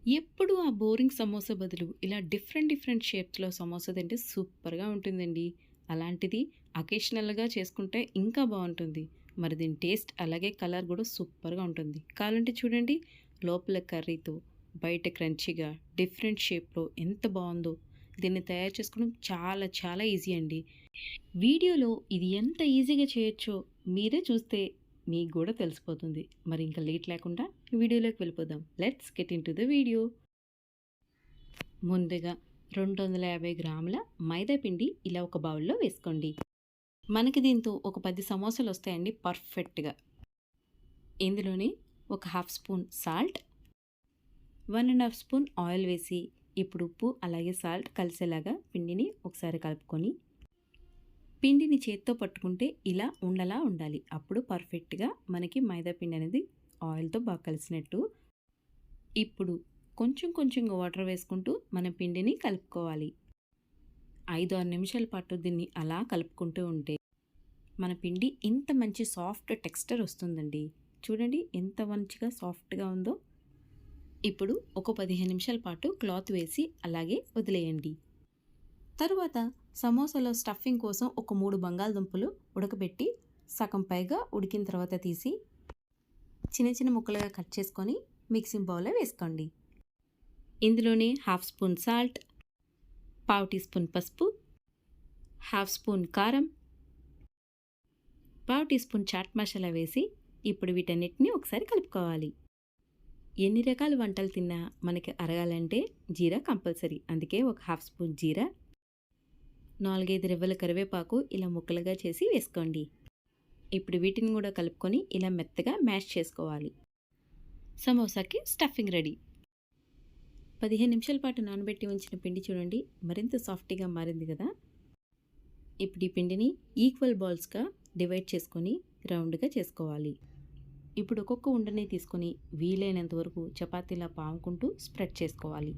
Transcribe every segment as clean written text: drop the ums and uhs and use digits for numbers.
ఎప్పుడు ఆ బోరింగ్ సమోసా బదులు ఇలా డిఫరెంట్ డిఫరెంట్ షేప్స్‌లో సమోసా తింటే సూపర్‌గా ఉంటుందండి. అలాంటిది అకేషనల్‌గా చేసుకుంటే ఇంకా బావుంటుంది. మరి దీని టేస్ట్ అలాగే కలర్ గూడా సూపర్‌గా ఉంటుంది. కావాలంటే చూడండి, లోపల కర్రీతో, బయట క్రంచీగా, డిఫరెంట్ షేప్‌లో ఎంత బావుందో. దీన్ని తయారు చేసుకోవడం చాలా చాలా ఈజీ అండి. వీడియోలో ఇది ఎంత ఈజీగా చేయొచ్చో మీరే చూస్తే మీకు గూడా తెలిసిపోతుంది. మరి ఇంకా లేట్ లేకుండా వీడియోలోకి వెళ్ళిపోదాం. Let's get into the video. ముందుగా 250 గ్రాముల మైదా పిండి ఇలా ఒక బౌల్‌లో వేసుకోండి. మనకి దీంతో ఒక 10 సమోసాలు వస్తాయండి పర్ఫెక్ట్‌గా. ఇందులోనే ఒక half spoon salt, 1 ½ spoon oil వేసి ఇప్పుడు ఉప్పు అలాగే సాల్ట్ కలిసేలాగా పిండిని ఒకసారి కలుపుకొని పిండిని చేత్తో పట్టుకుంటే ఇలా ఉండలా ఉండాలి. అప్పుడు పర్ఫెక్ట్‌గా మనకి మైదా పిండి అనేది ఆయిల్‌తో బాగా కలిసినట్టు. ఇప్పుడు కొంచెం కొంచెంగా వాటర్ వేసుకుంటూ మన పిండిని కలుపుకోవాలి. 5, 6 నిమిషాల పాటు దీన్ని అలా కలుపుకుంటూ ఉంటే మన పిండి ఇంత మంచి సాఫ్ట్ టెక్స్చర్ వస్తుందండి. చూడండి ఎంత మంచిగా సాఫ్ట్‌గా ఉందో. ఇప్పుడు ఒక 15 నిమిషాల పాటు క్లాత్ వేసి అలాగే వదిలేయండి. తరువాత సమోసాలో స్టఫింగ్ కోసం ఒక 3 బంగాళదుంపలు ఉడకబెట్టి సగం పైగా ఉడికిన తర్వాత తీసి చిన్న చిన్న ముక్కలుగా కట్ చేసుకొని మిక్సింగ్ బౌల్లో వేసుకోండి. ఇందులోనే హాఫ్ స్పూన్ సాల్ట్, పావు టీ స్పూన్ పసుపు, హాఫ్ స్పూన్ కారం, పావు టీ స్పూన్ చాట్ మసాలా వేసి ఇప్పుడు వీటన్నిటిని ఒకసారి కలుపుకోవాలి. ఎన్ని రకాల వంటలు తిన్నా మనకి అరగాలంటే జీరా కంపల్సరీ. అందుకే ఒక హాఫ్ స్పూన్ జీరా, 4, 5 రెవ్వల కరివేపాకు ఇలా ముక్కలుగా చేసి వేసుకోండి. ఇప్పుడు వీటిని కూడా కలుపుకొని ఇలా మెత్తగా మ్యాష్ చేసుకోవాలి. సమోసాకి స్టఫింగ్ రెడీ. 15 నిమిషాల పాటు నానబెట్టి ఉంచిన పిండి చూడండి మరింత సాఫ్ట్గా మారింది కదా. ఇప్పుడు ఈ పిండిని ఈక్వల్ బాల్స్గా డివైడ్ చేసుకొని రౌండ్గా చేసుకోవాలి. ఇప్పుడు ఒక్కొక్క ఉండని తీసుకొని వీలైనంత వరకు చపాతీలా పాముకుంటూ స్ప్రెడ్ చేసుకోవాలి.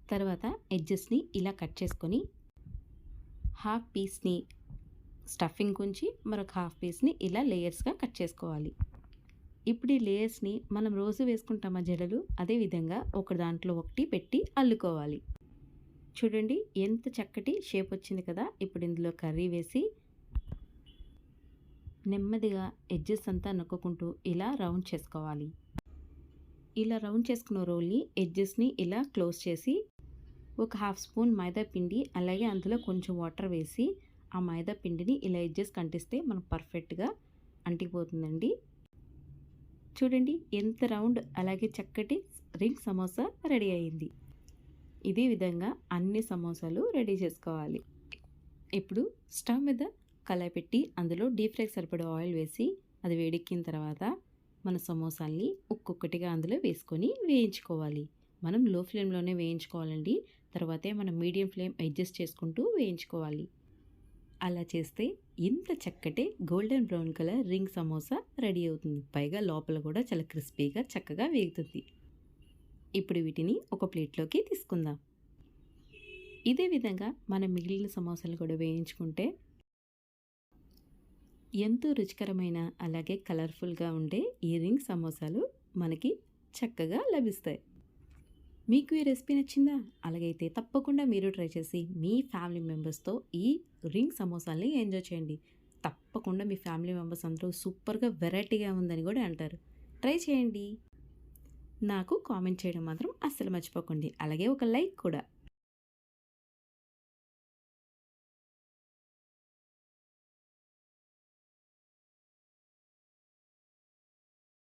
తర్వాత ఎడ్జెస్ని ఇలా కట్ చేసుకొని హాఫ్ పీస్ని స్టఫింగ్ ఉంచి మరొక హాఫ్ పీస్ని ఇలా లేయర్స్గా కట్ చేసుకోవాలి. ఇప్పుడు ఈ లేయర్స్ని మనం రోజు వేసుకుంటామా జడలు, అదేవిధంగా ఒక దాంట్లో ఒకటి పెట్టి అల్లుకోవాలి. చూడండి ఎంత చక్కటి షేప్ వచ్చింది కదా. ఇప్పుడు ఇందులో కర్రీ వేసి నెమ్మదిగా ఎడ్జెస్ అంతా నొక్కుంటూ ఇలా రౌండ్ చేసుకోవాలి. ఇలా రౌండ్ చేసుకున్న రోల్ని ఎడ్జెస్ని ఇలా క్లోజ్ చేసి ఒక హాఫ్ స్పూన్ మైదా పిండి అలాగే అందులో కొంచెం వాటర్ వేసి ఆ మైదా పిండిని ఇలా ఎడ్జెస్ కంటిస్తే మనకు పర్ఫెక్ట్గా అంటిపోతుందండి. చూడండి ఎంత రౌండ్ అలాగే చక్కటి రింగ్ సమోసా రెడీ అయింది. ఇదే విధంగా అన్ని సమోసాలు రెడీ చేసుకోవాలి. ఇప్పుడు స్టవ్ మీద కళాయి పెట్టి అందులో డీప్ ఫ్రైకి సరిపడే ఆయిల్ వేసి అది వేడెక్కిన తర్వాత మన సమోసాల్ని ఒక్కొక్కటిగా అందులో వేసుకొని వేయించుకోవాలి. మనం లో ఫ్లేమ్లోనే వేయించుకోవాలండి. తర్వాతే మనం మీడియం ఫ్లేమ్ అడ్జస్ట్ చేసుకుంటూ వేయించుకోవాలి. అలా చేస్తే ఇంత చక్కటి golden brown colour ring samosa ready అవుతుంది. పైగా లోపల కూడా చాలా క్రిస్పీగా చక్కగా వేగుతుంది. ఇప్పుడు వీటిని ఒక ప్లేట్లోకి తీసుకుందాం. ఇదే విధంగా మనం మిగిలిన సమోసాలు కూడా వేయించుకుంటే ఎంతో రుచికరమైన అలాగే కలర్ఫుల్గా ఉండే ఈ రింగ్ సమోసాలు మనకి చక్కగా లభిస్తాయి. మీకు ఈ రెసిపీ నచ్చిందా? అలాగైతే తప్పకుండా మీరు ట్రై చేసి మీ ఫ్యామిలీ మెంబర్స్తో ఈ రింగ్ సమోసాల్ని ఎంజాయ్ చేయండి. తప్పకుండా మీ ఫ్యామిలీ మెంబర్స్ అందరూ సూపర్గా వెరైటీగా ఉందని కూడా అంటారు. ట్రై చేయండి. నాకు కామెంట్ చేయడం మాత్రం అస్సలు మర్చిపోకండి. అలాగే ఒక లైక్ కూడా.